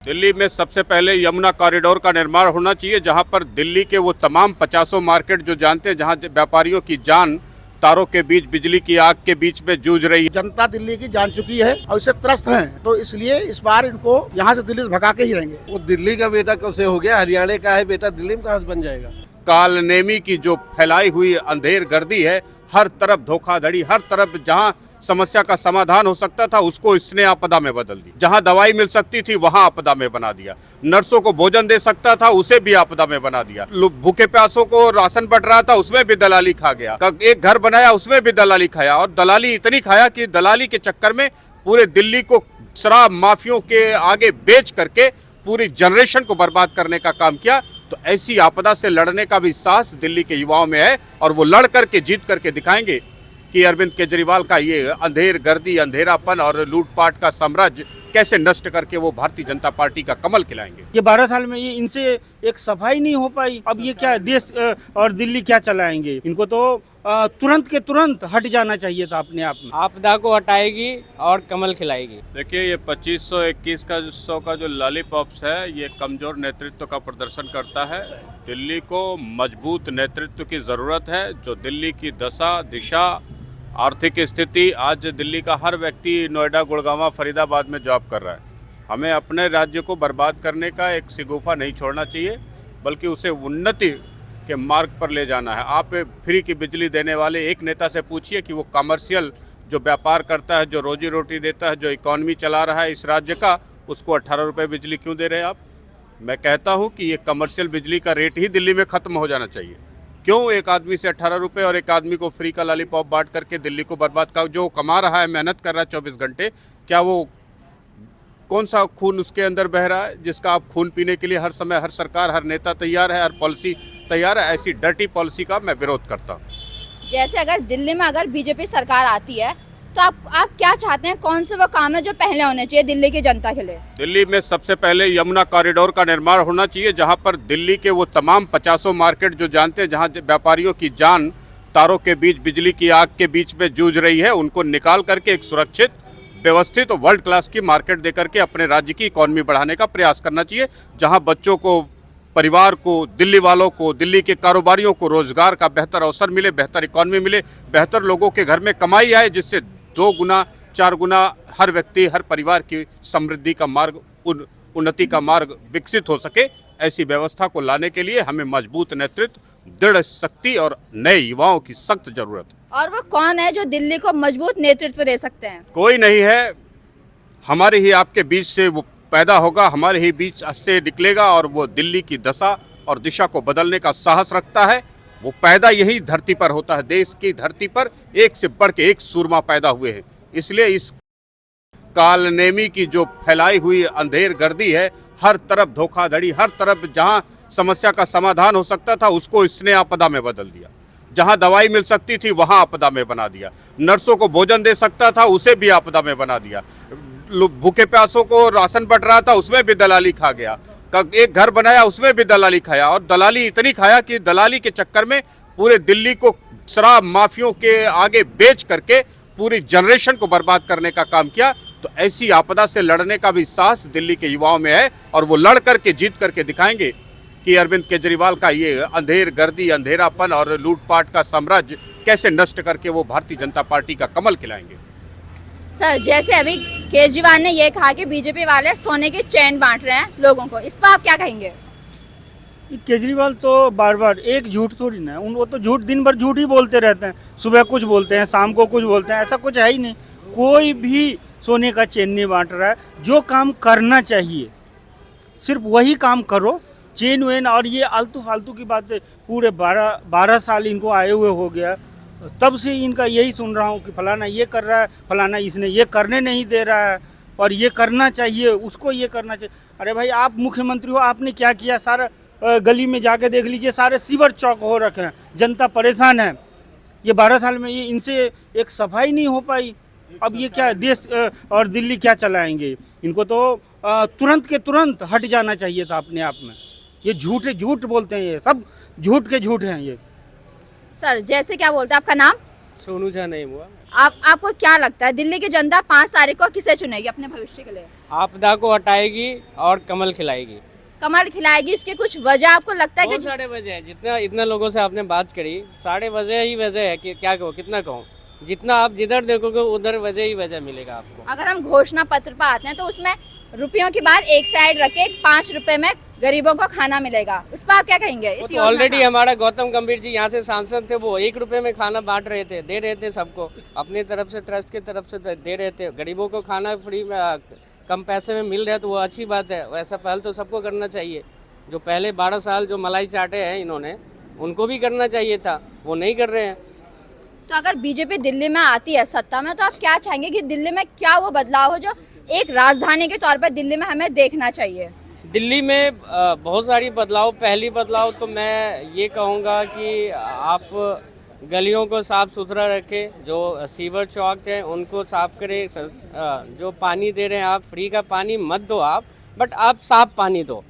दिल्ली में सबसे पहले यमुना कॉरिडोर का निर्माण होना चाहिए, जहां पर दिल्ली के वो तमाम 50 मार्केट जो जानते हैं, जहां व्यापारियों की जान तारों के बीच, बिजली की आग के बीच में जूझ रही है। जनता दिल्ली की जान चुकी है और इससे त्रस्त हैं, तो इसलिए इस बार इनको यहाँ से दिल्ली से भगा के ही रहेंगे। वो दिल्ली का बेटा कब से हो गया, हरियाणा का है बेटा, दिल्ली में कहाँ से बन जाएगा। कालनेमी की जो फैलाई हुई अंधेर गर्दी है, हर तरफ धोखाधड़ी, हर तरफ जहां समस्या का समाधान हो सकता था उसको इसने आपदा में बदल दी। जहां दवाई मिल सकती थी वहां आपदा में बना दिया। नर्सों को भोजन दे सकता था उसे भी आपदा में बना दिया। भूखे प्यासों को राशन बंट रहा था उसमें भी दलाली खा गया। एक घर बनाया उसमें भी दलाली खाया, और दलाली इतनी खाया कि दलाली के चक्कर में पूरे दिल्ली को शराब माफियों के आगे बेच करके पूरी जनरेशन को बर्बाद करने का काम किया। तो ऐसी आपदा से लड़ने का भी साहस दिल्ली के युवाओं में है, और वो लड़ करके जीत करके दिखाएंगे कि अरविंद केजरीवाल का ये अंधेर गर्दी, अंधेरापन और लूटपाट का साम्राज्य कैसे नष्ट करके वो भारतीय जनता पार्टी का कमल खिलाएंगे। ये 12 साल में ये इनसे एक सफाई नहीं हो पाई। अब ये क्या देश और दिल्ली क्या चलाएंगे? इनको तो तुरंत के तुरंत हट जाना चाहिए था अपने आप में। आपदा को हटाएगी और कमल खिलाएगी। देखिए, ये 2521 का 100 का जो लॉलीपॉप्स है, ये कमजोर नेतृत्व का प्रदर्शन करता है। दिल्ली को मजबूत नेतृत्व की जरूरत है, जो दिल्ली की दशा, दिशा, आर्थिक स्थिति, आज दिल्ली का हर व्यक्ति नोएडा, गुड़गांव, फरीदाबाद में जॉब कर रहा है। हमें अपने राज्य को बर्बाद करने का एक सिगोफा नहीं छोड़ना चाहिए, बल्कि उसे उन्नति के मार्ग पर ले जाना है। आप फ्री की बिजली देने वाले एक नेता से पूछिए कि वो कमर्शियल जो व्यापार करता है, जो रोजी रोटी देता है, जो इकॉनमी चला रहा है इस राज्य का, उसको 18 रुपये बिजली क्यों दे रहे हैं आप? मैं कहता हूँ कि ये कमर्शियल बिजली का रेट ही दिल्ली में ख़त्म हो जाना चाहिए। क्यों एक आदमी से 18 रुपये और एक आदमी को फ्री का लॉलीपॉप बांट करके दिल्ली को बर्बाद कर, जो कमा रहा है, मेहनत कर रहा है 24 घंटे, क्या वो कौन सा खून उसके अंदर बह रहा है जिसका आप खून पीने के लिए हर समय हर सरकार, हर नेता तैयार है, हर पॉलिसी तैयार है? ऐसी डर्टी पॉलिसी का मैं विरोध करता हूँ। जैसे अगर दिल्ली में अगर बीजेपी सरकार आती है तो आप क्या चाहते हैं, कौन से वो काम है जो पहले होने चाहिए दिल्ली की जनता के लिए? दिल्ली में सबसे पहले यमुना कॉरिडोर का निर्माण होना चाहिए, जहां पर दिल्ली के वो तमाम 50 मार्केट जो जानते हैं, जहां व्यापारियों की जान तारों के बीच, बिजली की आग के बीच में जूझ रही है, उनको निकाल करके एक सुरक्षित, व्यवस्थित और वर्ल्ड क्लास की मार्केट दे करके अपने राज्य की इकॉनमी बढ़ाने का प्रयास करना चाहिए। जहाँ बच्चों को, परिवार को, दिल्ली वालों को, दिल्ली के कारोबारियों को रोजगार का बेहतर अवसर मिले, बेहतर इकॉनमी मिले, बेहतर लोगों के घर में कमाई आए, जिससे 2 गुना 4 गुना हर व्यक्ति, हर परिवार की समृद्धि का मार्ग, उन्नति का मार्ग विकसित हो सके। ऐसी व्यवस्था को लाने के लिए हमें मजबूत नेतृत्व, दृढ़ शक्ति और नए युवाओं की सख्त जरूरत है। और वो कौन है जो दिल्ली को मजबूत नेतृत्व दे सकते हैं? कोई नहीं है, हमारे ही आपके बीच से वो पैदा होगा, हमारे ही बीच से निकलेगा, और वो दिल्ली की दशा और दिशा को बदलने का साहस रखता है। वो पैदा यही धरती पर होता है, देश की धरती पर एक से बढ़ के एक सूरमा पैदा हुए हैं। इसलिए इस कालनेमी की जो फैलाई हुई अंधेर गर्दी है, हर तरफ धोखाधड़ी, हर तरफ जहां समस्या का समाधान हो सकता था उसको इसने आपदा में बदल दिया। जहां दवाई मिल सकती थी वहां आपदा में बना दिया। नर्सों को भोजन दे सकता था उसे भी आपदा में बना दिया। भूखे प्यासों को राशन बंट रहा था उसमें भी दलाली खा गया। एक घर बनाया उसमें भी दलाली खाया, और दलाली इतनी खाया कि दलाली के चक्कर में पूरे दिल्ली को शराब माफियों के आगे बेच करके पूरी जनरेशन को बर्बाद करने का काम किया। तो ऐसी आपदा से लड़ने का भी साहस दिल्ली के युवाओं में है, और वो लड़ करके जीत करके दिखाएंगे कि अरविंद केजरीवाल का ये अंधेर गर्दी, अंधेरापन और लूटपाट का साम्राज्य कैसे नष्ट करके वो भारतीय जनता पार्टी का कमल खिलाएंगे। सर, जैसे अभी केजरीवाल ने ये कहा कि बीजेपी वाले सोने की चैन बांट रहे हैं लोगों को, इस पर आप क्या कहेंगे? केजरीवाल तो बार बार एक झूठ थोड़ी ना है, वो तो झूठ, दिन भर झूठ ही बोलते रहते हैं। सुबह कुछ बोलते हैं, शाम को कुछ बोलते हैं, ऐसा कुछ है ही नहीं। कोई भी सोने का चैन नहीं बांट रहा है। जो काम करना चाहिए सिर्फ वही काम करो। चेन वेन और ये आलतू फालतू की बातें, पूरे 12 साल इनको आए हुए हो गया, तब से इनका यही सुन रहा हूँ कि फलाना ये कर रहा है, फलाना इसने ये करने नहीं दे रहा है, और ये करना चाहिए, उसको ये करना चाहिए। अरे भाई, आप मुख्यमंत्री हो, आपने क्या किया? सारा गली में जाके देख लीजिए, सारे सीवर चौक हो रखे हैं, जनता परेशान है। ये 12 साल में ये इनसे एक सफाई नहीं हो पाई। अब ये क्या देश और दिल्ली क्या चलाएंगे? इनको तो तुरंत के तुरंत हट जाना चाहिए था अपने आप में। ये झूठ बोलते हैं, ये सब झूठ के झूठ हैं ये। सर, जैसे क्या बोलते हैं, आपका नाम? सोनू झा नहीं हुआ। आपको क्या लगता है दिल्ली की जनता 5 तारीख को किसे चुनेगी अपने भविष्य के लिए? आपदा को हटाएगी और कमल खिलाएगी। कमल खिलाएगी, इसकी कुछ वजह आपको लगता है बहुत कि सारे वजह है, जितना इतना लोगों से आपने बात करी, सारे वजह ही वजह है कि क्या कहो कितना कहूँ, जितना आप जिधर देखोगे उधर वजह ही वजह मिलेगा आपको। अगर हम घोषणा पत्र पर आते हैं तो उसमें रुपयों की बात एक साइड रखे 5 रुपए में गरीबों को खाना मिलेगा, उस पर आप क्या कहेंगे? इस योजना ऑलरेडी का? हमारा गौतम गंभीर जी यहाँ से सांसद थे, वो 1 रुपए में खाना बांट रहे थे, दे रहे थे सबको, अपनी तरफ से ट्रस्ट की तरफ से दे रहे थे। गरीबों को खाना फ्री में कम पैसे में मिल रहा है तो वो अच्छी बात है। वैसा पहल तो सबको करना चाहिए। जो पहले 12 साल जो मलाई चाटे हैं इन्होंने, उनको भी करना चाहिए था, वो नहीं कर रहे हैं। तो अगर बीजेपी दिल्ली में आती है सत्ता में तो आप क्या चाहेंगे कि दिल्ली में क्या वो बदलाव हो जो एक राजधानी के तौर पर दिल्ली में हमें देखना चाहिए? दिल्ली में बहुत सारी बदलाव। पहली बदलाव तो मैं ये कहूँगा कि आप गलियों को साफ़ सुथरा रखें, जो सीवर चौक हैं उनको साफ़ करें। जो पानी दे रहे हैं आप, फ्री का पानी मत दो आप, बट आप साफ़ पानी दो।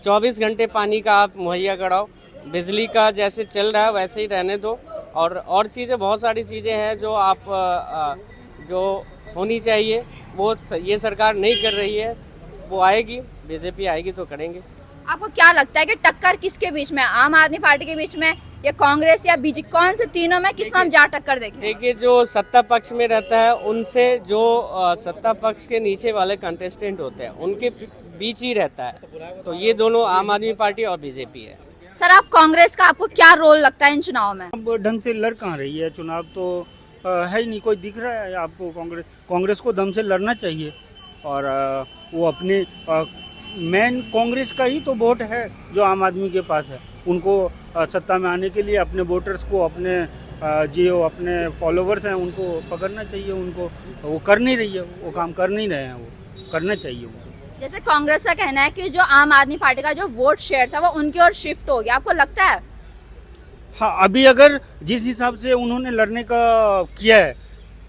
24 घंटे पानी का आप मुहैया कराओ। बिजली का जैसे चल रहा है वैसे ही रहने दो। और चीज़ें, बहुत सारी चीज़ें हैं जो आप जो होनी चाहिए वो ये सरकार नहीं कर रही है। वो आएगी, बीजेपी आएगी तो करेंगे। आपको क्या लगता है कि टक्कर किसके बीच में, आम आदमी पार्टी के बीच में या कांग्रेस या बीजेपी, कौन से तीनों में किस में हम जा टक्कर देखें? देखिए, जो सत्ता पक्ष में रहता है उनसे जो सत्ता पक्ष के नीचे वाले कंटेस्टेंट होते हैं उनके बीच ही रहता है। तो ये दोनों आम आदमी पार्टी और बीजेपी है। सर, आप कांग्रेस का आपको क्या रोल लगता है इन चुनाव में? अब ढंग से लड़ कहाँ रही है चुनाव, तो है ही नहीं, कोई दिख रहा है आपको? कांग्रेस को दम से लड़ना चाहिए। और वो अपने मेन कांग्रेस का ही तो वोट है जो आम आदमी के पास है। उनको सत्ता में आने के लिए अपने वोटर्स को, अपने जो अपने फॉलोवर्स हैं उनको पकड़ना चाहिए। उनको वो कर नहीं रही है, वो काम कर नहीं रहे हैं, वो करना चाहिए उनको। जैसे कांग्रेस का कहना है कि जो आम आदमी पार्टी का जो वोट शेयर था वो उनकी ओर शिफ्ट हो गया, आपको लगता है? हाँ, अभी अगर जिस हिसाब से उन्होंने लड़ने का किया है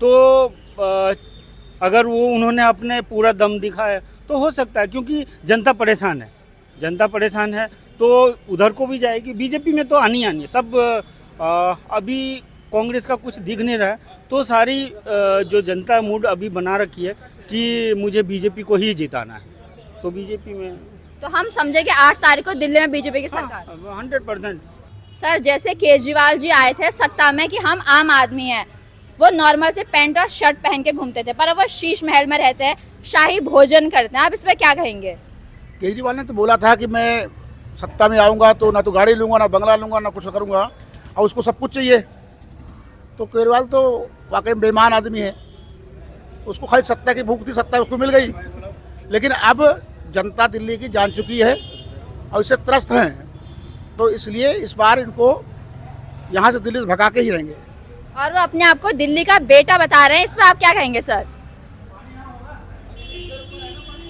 तो अगर वो उन्होंने अपने पूरा दम दिखाया तो हो सकता है, क्योंकि जनता परेशान है। जनता परेशान है तो उधर को भी जाएगी। बीजेपी में तो आनी है सब। अभी कांग्रेस का कुछ दिख नहीं रहा है तो सारी जो जनता मूड अभी बना रखी है कि मुझे बीजेपी को ही जिताना है, तो बीजेपी में। तो हम समझे कि 8 तारीख को दिल्ली में बीजेपी की सरकार। 100%। सर, जैसे केजरीवाल जी आए थे सत्ता में कि हम आम आदमी हैं, वो नॉर्मल से पैंट और शर्ट पहन के घूमते थे, पर वो शीश महल में रहते हैं, शाही भोजन करते हैं। आप इस पर क्या कहेंगे? केजरीवाल ने तो बोला था कि मैं सत्ता में आऊँगा तो ना तो गाड़ी लूँगा, ना बंगला लूँगा, ना कुछ करूँगा, और उसको सब कुछ चाहिए। तो केजरीवाल तो वाकई में बेईमान आदमी है। उसको खाली सत्ता की भूख थी, सत्ता उसको मिल गई। लेकिन अब जनता दिल्ली की जान चुकी है और इससे त्रस्त हैं, तो इसलिए इस बार इनको यहाँ से दिल्ली से भगा के ही रहेंगे। और वो अपने आप को दिल्ली का बेटा बता रहे हैं, इस पर आप क्या कहेंगे सर?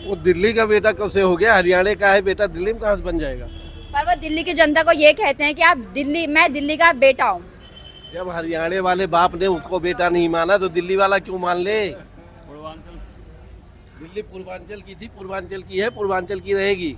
वो दिल्ली का बेटा कब से हो गया? हरियाणा का है बेटा, दिल्ली में कहाँ से बन जाएगा? पर वो दिल्ली की जनता को ये कहते हैं कि आप दिल्ली, मैं दिल्ली का बेटा हूँ। जब हरियाणा वाले बाप ने उसको बेटा नहीं माना तो दिल्ली वाला क्यों मान ले? दिल्ली पूर्वांचल की थी, पूर्वांचल की है, पूर्वांचल की रहेगी।